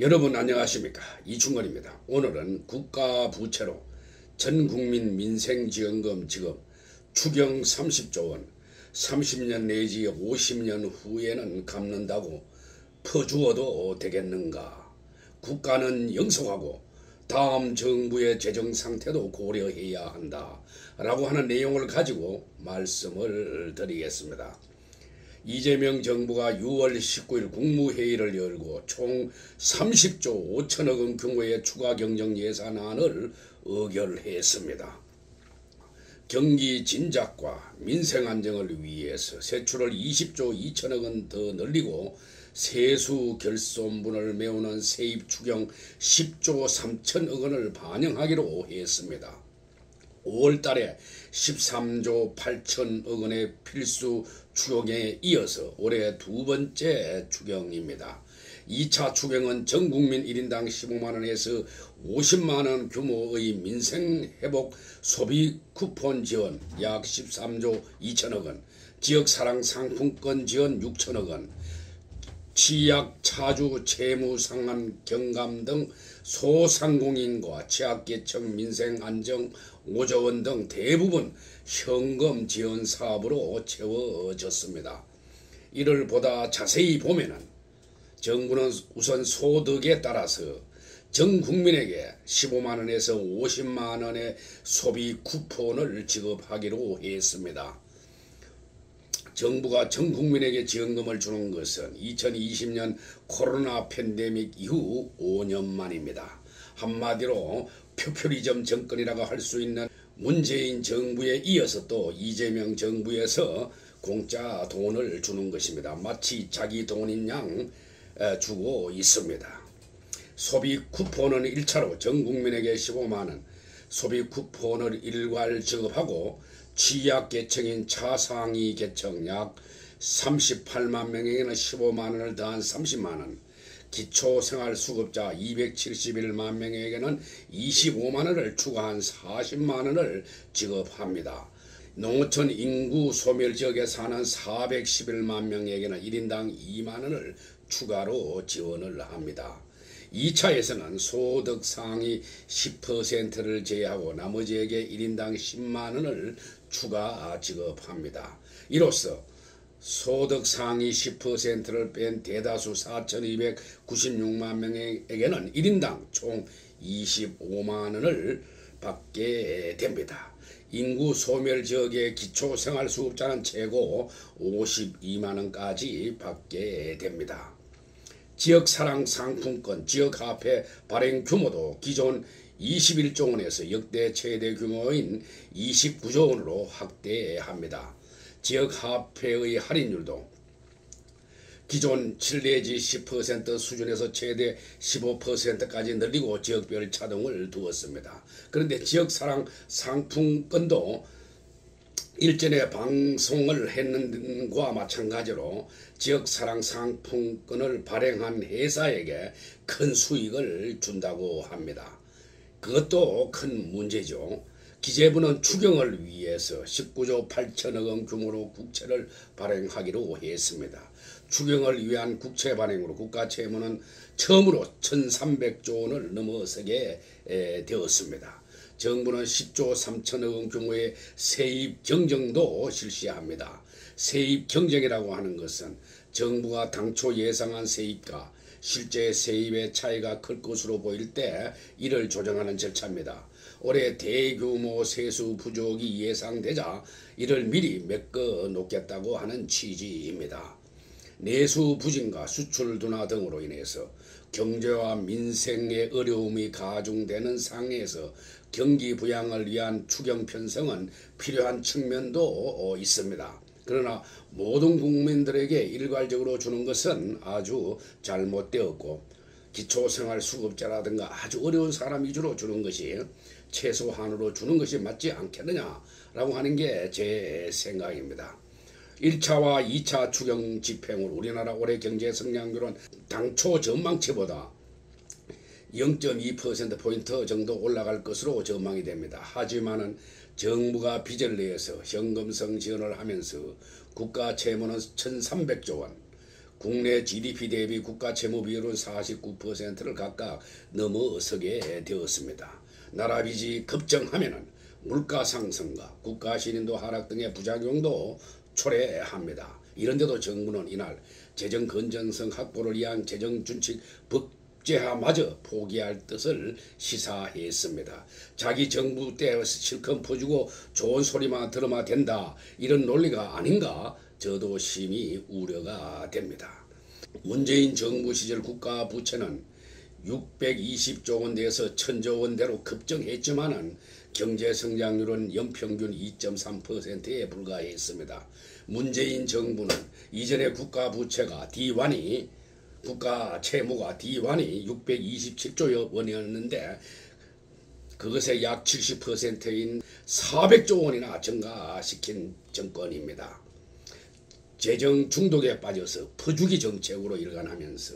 여러분 안녕하십니까, 이충건입니다. 오늘은 국가부채로 전국민 민생지원금 지급 추경 30조 원 30년 내지 50년 후에는 갚는다고 퍼주어도 되겠는가, 국가는 영속하고 다음 정부의 재정 상태도 고려해야 한다 라고 하는 내용을 가지고 말씀을 드리겠습니다. 이재명 정부가 6월 19일 국무회의를 열고 총 30조 5천억 원 규모의 추가 경정 예산안을 의결했습니다. 경기 진작과 민생 안정을 위해서 세출을 20조 2천억 원 더 늘리고 세수 결손분을 메우는 세입 추경 10조 3천억 원을 반영하기로 했습니다. 5월달에 13조 8천억 원의 필수 추경에 이어서 올해 두 번째 추경입니다. 2차 추경은 전국민 1인당 15만원에서 50만원 규모의 민생회복 소비 쿠폰 지원 약 13조 2천억 원, 지역사랑 상품권 지원 6천억 원, 취약, 차주, 채무 상환, 경감 등 소상공인과 취약계층 민생 안정 5조 원 등 대부분 현금 지원 사업으로 채워졌습니다. 이를 보다 자세히 보면은 정부는 우선 소득에 따라서 전 국민에게 15만원에서 50만원의 소비 쿠폰을 지급하기로 했습니다. 정부가 전 국민에게 지원금을 주는 것은 2020년 코로나 팬데믹 이후 5년 만입니다. 한마디로 포퓰리즘 정권이라고 할 수 있는 문재인 정부에 이어서 또 이재명 정부에서 공짜 돈을 주는 것입니다. 마치 자기 돈인 양 주고 있습니다. 소비 쿠폰은 1차로 전 국민에게 15만원 소비 쿠폰을 일괄 지급하고 취약계층인 차상위 계층 약 38만 명에게는 15만원을 더한 30만원, 기초생활수급자 271만 명에게는 25만원을 추가한 40만원을 지급합니다. 농어촌 인구 소멸지역에 사는 411만 명에게는 1인당 2만원을 추가로 지원을 합니다. 2차에서는 소득 상위 10%를 제외하고 나머지에게 1인당 10만원을 추가 지급합니다. 이로써 소득 상위 10%를 뺀 대다수 4,296만 명에게는 1인당 총 25만원을 받게 됩니다. 인구 소멸 지역의 기초생활수급자는 최고 52만원까지 받게 됩니다. 지역사랑 상품권 지역화폐 발행 규모도 기존 21조 원에서 역대 최대 규모인 29조 원으로 확대합니다. 지역화폐의 할인율도 기존 7 내지 10% 수준에서 최대 15%까지 늘리고 지역별 차등을 두었습니다. 그런데 지역사랑 상품권도 일전에 방송을 했는 것과 마찬가지로 지역사랑 상품권을 발행한 회사에게 큰 수익을 준다고 합니다. 그것도 큰 문제죠. 기재부는 추경을 위해서 19조 8천억 원 규모로 국채를 발행하기로 했습니다. 추경을 위한 국채 발행으로 국가 채무는 처음으로 1,300조 원을 넘어서게 되었습니다. 정부는 10조 3천억 원 규모의 세입 경정도 실시합니다. 세입 경정이라고 하는 것은 정부가 당초 예상한 세입과 실제 세입의 차이가 클 것으로 보일 때 이를 조정하는 절차입니다. 올해 대규모 세수 부족이 예상되자 이를 미리 메꿔 놓겠다고 하는 취지입니다. 내수 부진과 수출 둔화 등으로 인해서 경제와 민생의 어려움이 가중되는 상황에서 경기 부양을 위한 추경 편성은 필요한 측면도 있습니다. 그러나 모든 국민들에게 일괄적으로 주는 것은 아주 잘못되었고 기초생활수급자라든가 아주 어려운 사람 위주로 주는 것이 최소한으로 주는 것이 맞지 않겠느냐라고 하는 게 제 생각입니다. 1차와 2차 추경 집행으로 우리나라 올해 경제 성장률은 당초 전망치보다 0.2%포인트 정도 올라갈 것으로 전망이 됩니다. 하지만은 정부가 빚을 내서 현금성 지원을 하면서 국가 채무는 1,300조 원, 국내 GDP 대비 국가 채무 비율은 49%를 각각 넘어서게 되었습니다. 나라 빚이 급증하면은 물가 상승과 국가 신인도 하락 등의 부작용도 초래합니다. 이런데도 정부는 이날 재정 건전성 확보를 위한 재정 준칙 법제화마저 포기할 뜻을 시사했습니다. 자기 정부 때 실컷 퍼주고 좋은 소리만 들으면 된다, 이런 논리가 아닌가 저도 심히 우려가 됩니다. 문재인 정부 시절 국가 부채는 620조 원대에서 1000조 원대로 급증했지만은 경제 성장률은 연평균 2.3%에 불과했습니다. 문재인 정부는 이전에 국가 부채가 D1이 국가 채무가 D1이 627조 원이었는데 그것의 약 70%인 400조 원이나 증가시킨 정권입니다. 재정 중독에 빠져서 퍼주기 정책으로 일관하면서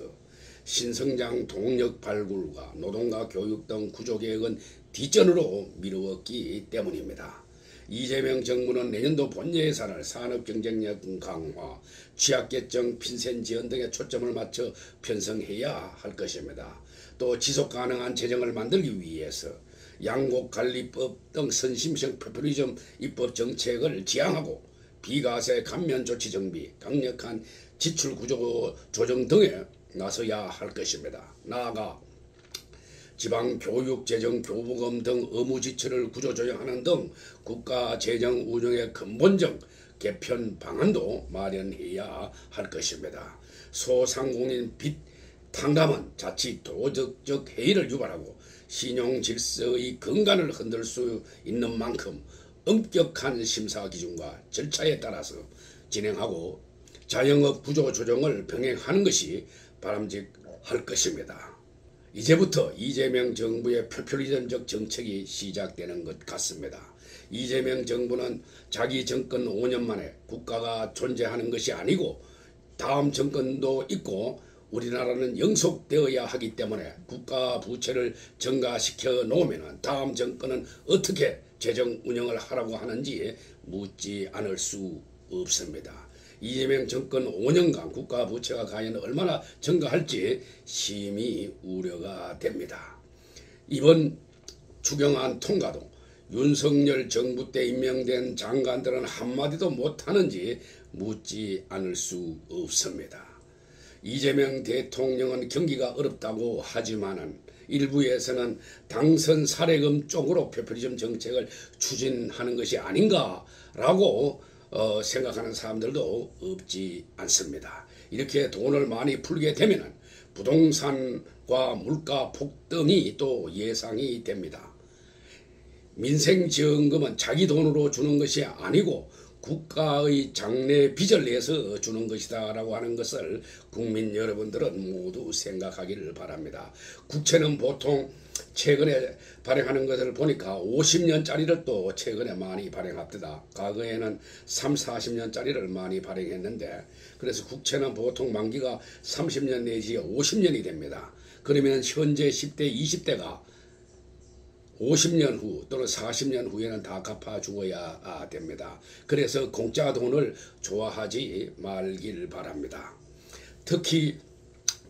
신성장 동력 발굴과 노동과 교육 등 구조개혁은 뒷전으로 미루었기 때문입니다. 이재명 정부는 내년도 본예산을 산업경쟁력 강화, 취약계층 핀셋 지원 등에 초점을 맞춰 편성해야 할 것입니다. 또 지속가능한 재정을 만들기 위해서 양곡관리법 등 선심성 포퓰리즘 입법 정책을 지향하고 비과세 감면 조치 정비, 강력한 지출 구조 조정 등에 나서야 할 것입니다. 나아가 지방교육재정교부금 등 의무지출을 구조조정하는 등 국가재정 운영의 근본적 개편 방안도 마련해야 할 것입니다. 소상공인 빚 탕감은 자칫 도덕적 해이를 유발하고 신용질서의 근간을 흔들 수 있는 만큼 엄격한 심사 기준과 절차에 따라서 진행하고 자영업 구조 조정을 병행하는 것이 바람직할 것입니다. 이제부터 이재명 정부의 포퓰리즘적 정책이 시작되는 것 같습니다. 이재명 정부는 자기 정권 5년 만에 국가가 존재하는 것이 아니고 다음 정권도 있고 우리나라는 영속되어야 하기 때문에 국가 부채를 증가시켜 놓으면 다음 정권은 어떻게 재정 운영을 하라고 하는지 묻지 않을 수 없습니다. 이재명 정권 5년간 국가 부채가 과연 얼마나 증가할지 심히 우려가 됩니다. 이번 추경안 통과도 윤석열 정부 때 임명된 장관들은 한마디도 못하는지 묻지 않을 수 없습니다. 이재명 대통령은 경기가 어렵다고 하지만은 일부에서는 당선 사례금 쪽으로 포퓰리즘 정책을 추진하는 것이 아닌가라고 생각하는 사람들도 없지 않습니다. 이렇게 돈을 많이 풀게 되면 부동산과 물가 폭등이 또 예상이 됩니다. 민생지원금은 자기 돈으로 주는 것이 아니고 국가의 장래 빚을 내서 주는 것이다 라고 하는 것을 국민 여러분들은 모두 생각하기를 바랍니다. 국채는 보통 최근에 발행하는 것을 보니까 50년짜리를 또 최근에 많이 발행합니다. 과거에는 30-40년짜리를 많이 발행했는데 그래서 국채는 보통 만기가 30년 내지 50년이 됩니다. 그러면 현재 10대, 20대가 50년 후 또는 40년 후에는 다 갚아 주어야 됩니다. 그래서 공짜 돈을 좋아하지 말길 바랍니다. 특히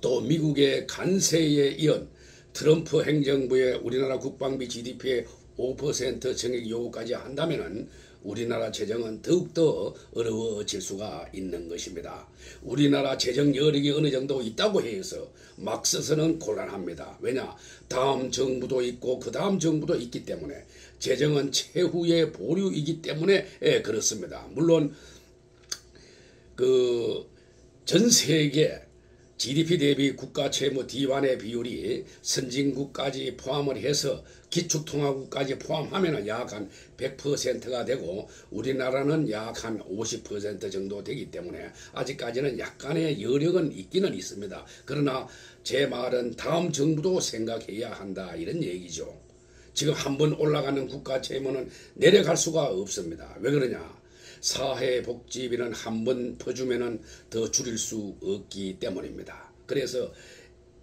또 미국의 관세에 이은 트럼프 행정부의 우리나라 국방비 GDP의 5% 증액 요구까지 한다면 우리나라 재정은 더욱더 어려워질 수가 있는 것입니다. 우리나라 재정 여력이 어느 정도 있다고 해서 막 써서는 곤란합니다. 왜냐? 다음 정부도 있고 그 다음 정부도 있기 때문에 재정은 최후의 보류이기 때문에 그렇습니다. 물론 전 세계 GDP 대비 국가 채무 D1의 비율이 선진국까지 포함을 해서 기축통화국까지 포함하면 약 한 100%가 되고 우리나라는 약 한 50% 정도 되기 때문에 아직까지는 약간의 여력은 있기는 있습니다. 그러나 제 말은 다음 정부도 생각해야 한다 이런 얘기죠. 지금 한번 올라가는 국가 채무는 내려갈 수가 없습니다. 왜 그러냐? 사회복지비는 한번 퍼주면 더 줄일 수 없기 때문입니다. 그래서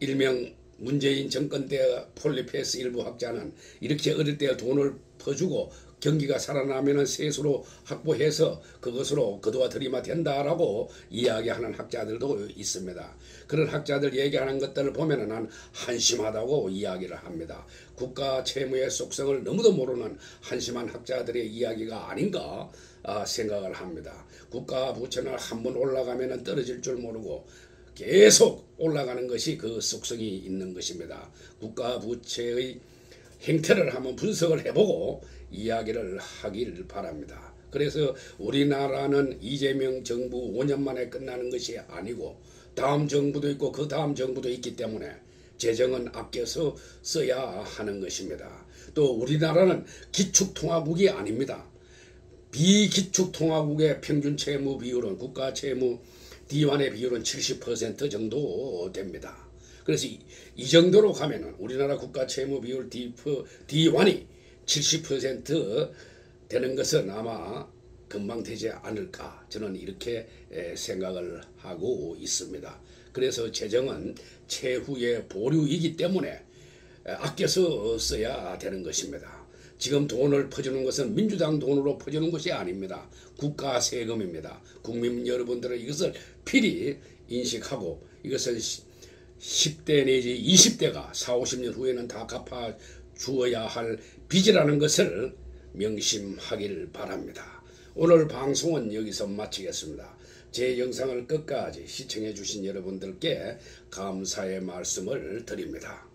일명 문재인 정권 때 폴리페스 일부 학자는 이렇게 어릴 때 돈을 퍼주고 경기가 살아나면은 세수로 확보해서 그것으로 거두어 들이면 된다라고 이야기하는 학자들도 있습니다. 그런 학자들 얘기하는 것들을 보면은 난 한심하다고 이야기를 합니다. 국가 채무의 속성을 너무도 모르는 한심한 학자들의 이야기가 아닌가 생각을 합니다. 국가 부채는 한번 올라가면은 떨어질 줄 모르고 계속 올라가는 것이 그 속성이 있는 것입니다. 국가 부채의 행태를 한번 분석을 해보고 이야기를 하길 바랍니다. 그래서 우리나라는 이재명 정부 5년 만에 끝나는 것이 아니고 다음 정부도 있고 그 다음 정부도 있기 때문에 재정은 아껴서 써야 하는 것입니다. 또 우리나라는 기축통화국이 아닙니다. 비기축통화국의 평균 채무 비율은 국가 채무 D1의 비율은 70% 정도 됩니다. 그래서 이 정도로 가면은 우리나라 국가 채무 비율 D1이 70% 되는 것은 아마 금방 되지 않을까 저는 이렇게 생각을 하고 있습니다. 그래서 재정은 채후의 보류이기 때문에 아껴서 써야 되는 것입니다. 지금 돈을 퍼주는 것은 민주당 돈으로 퍼주는 것이 아닙니다. 국가 세금입니다. 국민 여러분들은 이것을 필히 인식하고 이것은 10대 내지 20대가 4, 50년 후에는 다 갚아 주어야 할 빚이라는 것을 명심하길 바랍니다. 오늘 방송은 여기서 마치겠습니다. 제 영상을 끝까지 시청해 주신 여러분들께 감사의 말씀을 드립니다.